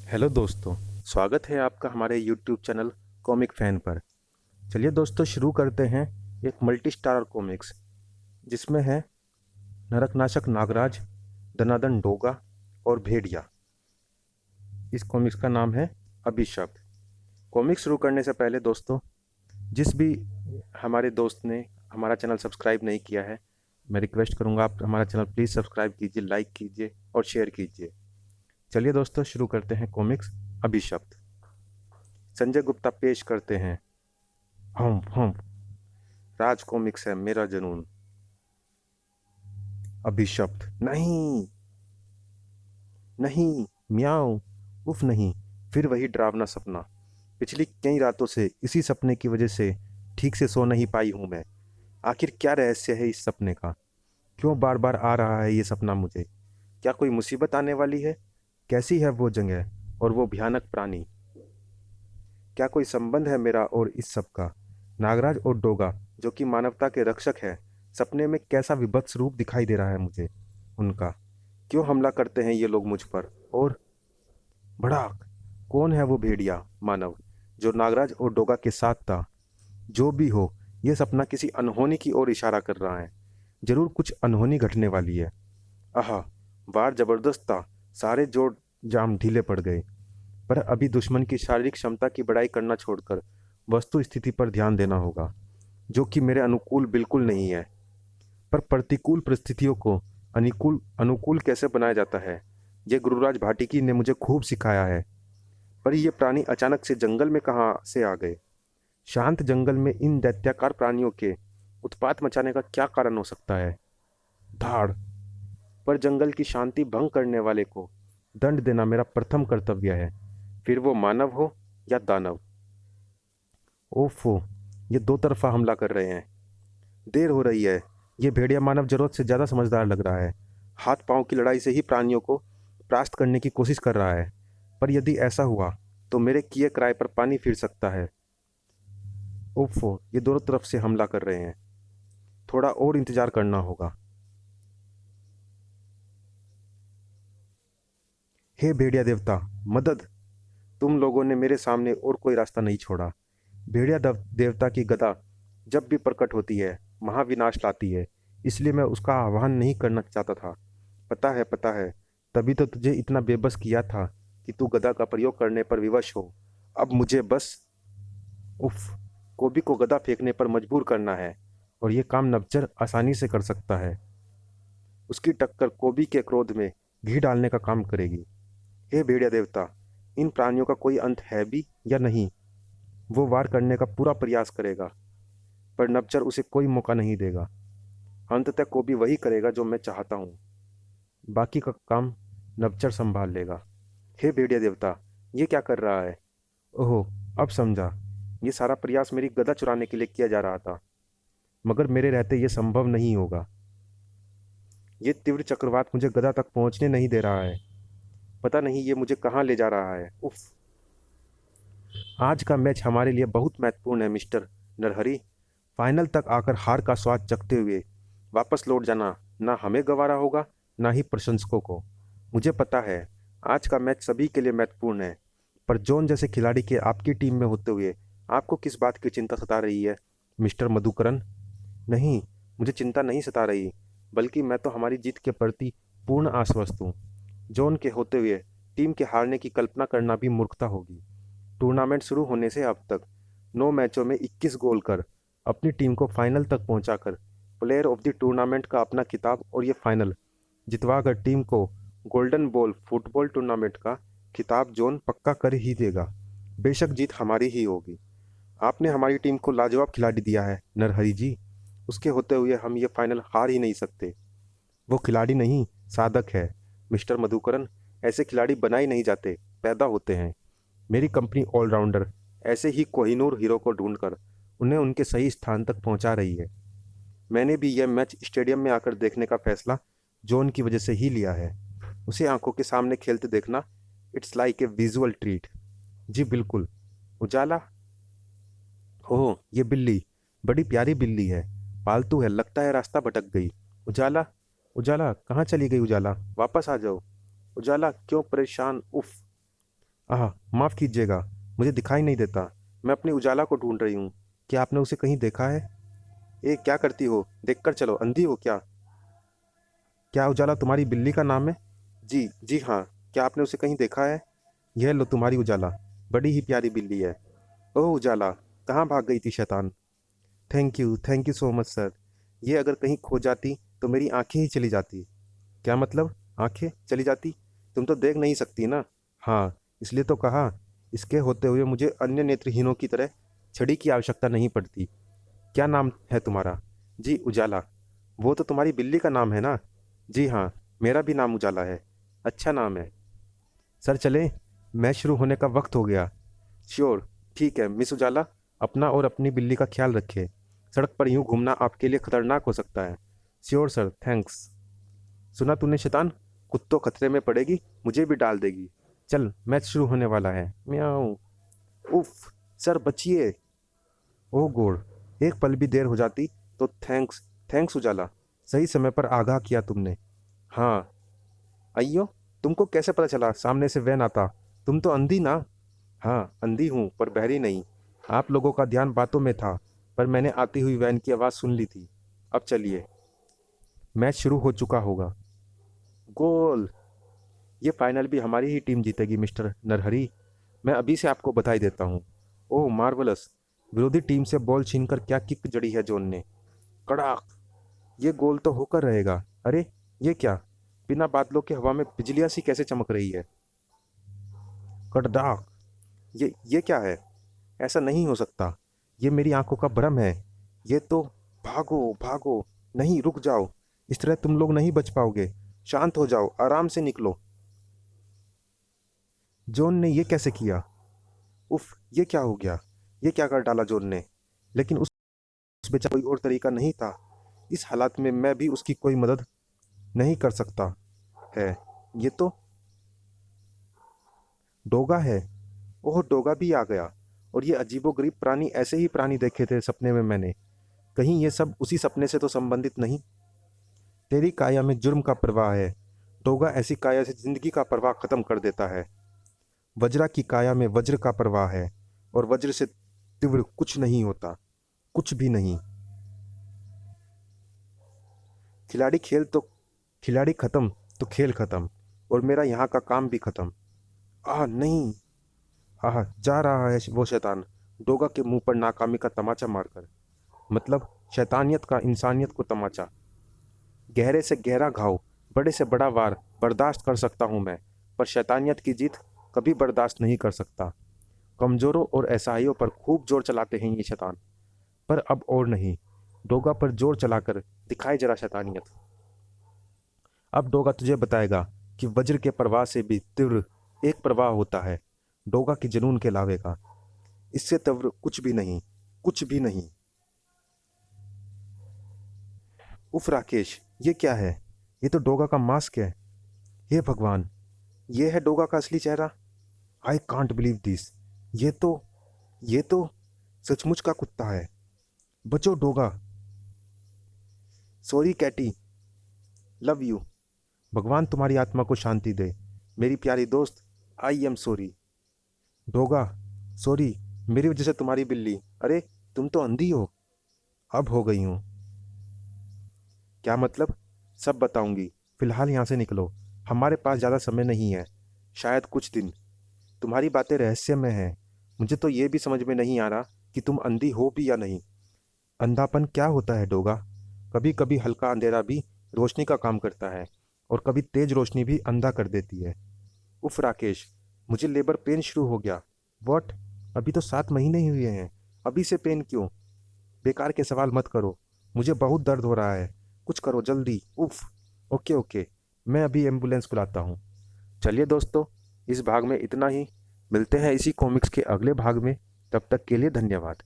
Hello दोस्तों। स्वागत है आपका हमारे यूट्यूब चैनल कॉमिक फैन पर। चलिए दोस्तों, शुरू करते हैं एक मल्टी स्टारर कॉमिक्स जिसमें है नरकनाशक नागराज, दनादन डोगा और भेड़िया। इस कॉमिक्स का नाम है अभिशप्त। कॉमिक्स शुरू करने से पहले दोस्तों, जिस भी हमारे दोस्त ने हमारा चैनल सब्सक्राइब नहीं किया है, मैं रिक्वेस्ट करूंगा आप हमारा चैनल प्लीज़ सब्सक्राइब कीजिए, लाइक कीजिए और शेयर कीजिए। चलिए दोस्तों, शुरू करते हैं कॉमिक्स अभिशप्त। संजय गुप्ता पेश करते हैं हम राज कॉमिक्स है मेरा जुनून। अभिशप्त। नहीं, नहीं, म्याऊं। उफ नहीं। फिर वही डरावना सपना। पिछली कई रातों से इसी सपने की वजह से ठीक से सो नहीं पाई हूं मैं। आखिर क्या रहस्य है इस सपने का? क्यों बार बार आ रहा है ये सपना मुझे? क्या कोई मुसीबत आने वाली है? कैसी है वो जगह और वो भयानक प्राणी? क्या कोई संबंध है मेरा और इस सब का? नागराज और डोगा, जो कि मानवता के रक्षक है, सपने में कैसा विभत्स रूप दिखाई दे रहा है मुझे उनका। क्यों हमला करते हैं ये लोग मुझ पर? और भड़ाक, कौन है वो भेड़िया मानव जो नागराज और डोगा के साथ था? जो भी हो, यह सपना किसी अनहोनी की ओर इशारा कर रहा है। जरूर कुछ अनहोनी घटने वाली है। आहा, वार जबरदस्त था। सारे जोड़ जाम ढीले पड़ गए। पर अभी दुश्मन की शारीरिक क्षमता की बड़ाई करना छोड़कर वस्तु स्थिति पर ध्यान देना होगा, जो कि मेरे अनुकूल बिल्कुल नहीं है। पर प्रतिकूल परिस्थितियों को अनुकूल अनुकूल कैसे बनाया जाता है, ये गुरुराज भाटिकी ने मुझे खूब सिखाया है। पर ये प्राणी अचानक से जंगल में कहाँ से आ गए? शांत जंगल में इन दैत्याकार प्राणियों के उत्पात मचाने का क्या कारण हो सकता है? धाड़। पर जंगल की शांति भंग करने वाले को दंड देना मेरा प्रथम कर्तव्य है, फिर वो मानव हो या दानव। ओफो, ये दो तरफा हमला कर रहे हैं। देर हो रही है। ये भेड़िया मानव जरूरत से ज्यादा समझदार लग रहा है। हाथ पांव की लड़ाई से ही प्राणियों को परास्त करने की कोशिश कर रहा है। पर यदि ऐसा हुआ तो मेरे किए किराए पर पानी फिर सकता है। ओफो, ये दोनों तरफ से हमला कर रहे हैं। थोड़ा और इंतजार करना होगा। हे भेड़िया देवता, मदद! तुम लोगों ने मेरे सामने और कोई रास्ता नहीं छोड़ा। भेड़िया देवता की गदा जब भी प्रकट होती है, महाविनाश लाती है। इसलिए मैं उसका आह्वान नहीं करना चाहता था। पता है, पता है। तभी तो तुझे इतना बेबस किया था कि तू गदा का प्रयोग करने पर विवश हो। अब मुझे बस उफ कोबी को गदा फेंकने पर मजबूर करना है, और ये काम नबचर आसानी से कर सकता है। उसकी टक्कर कोबी के क्रोध में घी डालने का काम करेगी। हे भेड़िया देवता, इन प्राणियों का कोई अंत है भी या नहीं? वो वार करने का पूरा प्रयास करेगा, पर नबचर उसे कोई मौका नहीं देगा। अंततः कोबी वही करेगा जो मैं चाहता हूँ। बाकी का काम नबचर संभाल लेगा। हे भेड़िया देवता, ये क्या कर रहा है? ओहो, अब समझा। ये सारा प्रयास मेरी गदा चुराने के लिए किया जा रहा था, मगर मेरे रहते ये संभव नहीं होगा। ये तीव्र चक्रवात मुझे गदा तक पहुंचने नहीं दे रहा है। पता नहीं ये मुझे कहाँ ले जा रहा है। उफ। आज का मैच हमारे लिए बहुत महत्वपूर्ण है मिस्टर नरहरी। फाइनल तक आकर हार का स्वाद चखते हुए वापस लौट जाना ना हमें गंवारा होगा, ना ही प्रशंसकों को। मुझे पता है आज का मैच सभी के लिए महत्वपूर्ण है, पर जॉन जैसे खिलाड़ी के आपकी टीम में होते हुए आपको किस बात की चिंता सता रही है मिस्टर मधुकरन? नहीं, मुझे चिंता नहीं सता रही, बल्कि मैं तो हमारी जीत के प्रति पूर्ण आश्वस्त हूँ। जॉन के होते हुए टीम के हारने की कल्पना करना भी मूर्खता होगी। टूर्नामेंट शुरू होने से अब तक 9 मैचों में 21 गोल कर अपनी टीम को फाइनल तक पहुंचाकर प्लेयर ऑफ द टूर्नामेंट का अपना खिताब और ये फाइनल जितवाकर टीम को गोल्डन बॉल फुटबॉल टूर्नामेंट का खिताब जोन पक्का कर ही देगा। बेशक जीत हमारी ही होगी। आपने हमारी टीम को लाजवाब खिलाड़ी दिया है नरहरी जी। उसके होते हुए हम ये फाइनल हार ही नहीं सकते। वो खिलाड़ी नहीं, साधक है मिस्टर मधुकरन। ऐसे खिलाड़ी बनाए नहीं जाते, पैदा होते हैं। मेरी कंपनी ऑलराउंडर ऐसे ही कोहिनूर हीरो को ढूंढकर उन्हें उनके सही स्थान तक पहुंचा रही है। मैंने भी यह मैच स्टेडियम में आकर देखने का फैसला जॉन की वजह से ही लिया है। उसे आंखों के सामने खेलते देखना it's like a visual treat. जी बिल्कुल। उजाला। ओह, ये बिल्ली बड़ी प्यारी बिल्ली है। पालतू है, लगता है रास्ता भटक गई। उजाला, उजाला कहाँ चली गई? उजाला वापस आ जाओ। उजाला क्यों परेशान? उफ। आह, माफ़ कीजिएगा, मुझे दिखाई नहीं देता। मैं अपनी उजाला को ढूंढ रही हूँ। क्या आपने उसे कहीं देखा है? ए, क्या करती हो? देखकर चलो, अंधी हो क्या? क्या उजाला तुम्हारी बिल्ली का नाम है? जी जी हाँ। क्या आपने उसे कहीं देखा है? यह लो तुम्हारी उजाला, बड़ी ही प्यारी बिल्ली है। ओह उजाला, कहाँ भाग गई थी शैतान? Thank you so much sir. ये अगर कहीं खो जाती तो मेरी आंखें ही चली जाती। क्या मतलब? आंखें चली जाती? तुम तो देख नहीं सकती ना। हाँ, इसलिए तो कहा। इसके होते हुए मुझे अन्य नेत्रहीनों की तरह छड़ी की आवश्यकता नहीं पड़ती। क्या नाम है तुम्हारा? जी उजाला। वो तो तुम्हारी बिल्ली का नाम है ना? जी हाँ, मेरा भी नाम उजाला है। अच्छा नाम है। सर चलें, मैच शुरू होने का वक्त हो गया। श्योर। ठीक है मिस उजाला, अपना और अपनी बिल्ली का ख्याल रखिए। सड़क पर यूं घूमना आपके लिए खतरनाक हो सकता है। Sure sir, thanks. सुना तूने शैतान? कुत्तों खतरे में पड़ेगी, मुझे भी डाल देगी। चल, मैच शुरू होने वाला है। म्याऊं। उफ। सर बचिए। ओह गॉड, एक पल भी देर हो जाती तो थैंक्स। थैंक्स उजाला, सही समय पर आगाह किया तुमने। हाँ। अయ్यो, तुमको कैसे पता चला सामने से वैन आता? तुम तो अंधी ना? हाँ, अंधी हूँ पर बहरी नहीं। आप लोगों का ध्यान बातों में था, पर मैंने आती हुई वैन की आवाज़ सुन ली थी। अब चलिए, मैच शुरू हो चुका होगा। गोल! ये फाइनल भी हमारी ही टीम जीतेगी मिस्टर नरहरी। मैं अभी से आपको बधाई देता हूँ। ओह मार्वलस! विरोधी टीम से बॉल छीनकर क्या किक जड़ी है जॉन ने। कड़ाक! ये गोल तो होकर रहेगा। अरे, ये क्या? बिना बादलों के हवा में बिजलियां सी कैसे चमक रही है? कड़दाक! ये क्या है? ऐसा नहीं हो सकता। ये मेरी आंखों का भ्रम है। ये तो। भागो भागो। नहीं, रुक जाओ। इस तरह तुम लोग नहीं बच पाओगे। शांत हो जाओ, आराम से निकलो। जॉन ने ये कैसे किया? उफ, ये क्या हो गया? ये क्या कर डाला जॉन ने? लेकिन उस बेचारे कोई और तरीका नहीं था। इस हालात में मैं भी उसकी कोई मदद नहीं कर सकता है। ये तो डोगा है। ओह, डोगा भी आ गया। और ये अजीबोगरीब प्राणी, ऐसे ही प्राणी देखे थे सपने में मैंने। कहीं ये सब उसी सपने से तो संबंधित नहीं? तेरी काया में जुर्म का प्रवाह है। डोगा ऐसी काया से जिंदगी का प्रवाह खत्म कर देता है। वज्रा की काया में वज्र का प्रवाह है। और वज्र से तीव्र कुछ नहीं होता। कुछ भी नहीं। खिलाड़ी खेल तो खिलाड़ी खत्म तो खेल खत्म। और मेरा यहाँ का काम भी खत्म। आह नहीं। आह, जा रहा है वो शैतान, डोगा के मुंह पर नाकामी का तमाचा मारकर। मतलब शैतानियत का इंसानियत को तमाचा। गहरे से गहरा घाव, बड़े से बड़ा वार बर्दाश्त कर सकता हूं मैं, पर शैतानियत की जीत कभी बर्दाश्त नहीं कर सकता। कमजोरों और असहायों पर खूब जोर चलाते हैं ये शैतान। पर अब और नहीं। डोगा पर जोर चलाकर दिखाए जरा शैतानियत। अब डोगा तुझे बताएगा कि वज्र के प्रवाह से भी तीव्र एक प्रवाह होता है। डोगा के जुनून के लावे का। इससे तीव्र कुछ भी नहीं। कुछ भी नहीं। उफ राकेश, ये क्या है? ये तो डोगा का मास्क है। हे भगवान, ये है डोगा का असली चेहरा। I can't believe this. ये तो ये तो सचमुच का कुत्ता है। बचो Doga. Sorry Katie. Love you. भगवान तुम्हारी आत्मा को शांति दे। मेरी प्यारी दोस्त, I am sorry. Doga, sorry. मेरी वजह से तुम्हारी बिल्ली। अरे, तुम तो अंधी हो। अब हो गई हूँ। क्या मतलब? सब बताऊंगी। फिलहाल यहाँ से निकलो। हमारे पास ज़्यादा समय नहीं है। शायद कुछ दिन। तुम्हारी बातें रहस्यमय हैं। मुझे तो ये भी समझ में नहीं आ रहा कि तुम अंधी हो भी या नहीं। अंधापन क्या होता है डोगा? कभी कभी हल्का अंधेरा भी रोशनी का काम करता है। और कभी तेज रोशनी भी अंधा कर देती है। उफ राकेश, मुझे लेबर पेन शुरू हो गया। वॉट? अभी तो 7 महीने ही हुए हैं। अभी से पेन क्यों? बेकार के सवाल मत करो। मुझे बहुत दर्द हो रहा है। कुछ करो जल्दी। उफ। ओके ओके, मैं अभी एम्बुलेंस बुलाता हूँ। चलिए दोस्तों, इस भाग में इतना ही। मिलते हैं इसी कॉमिक्स के अगले भाग में। तब तक के लिए धन्यवाद।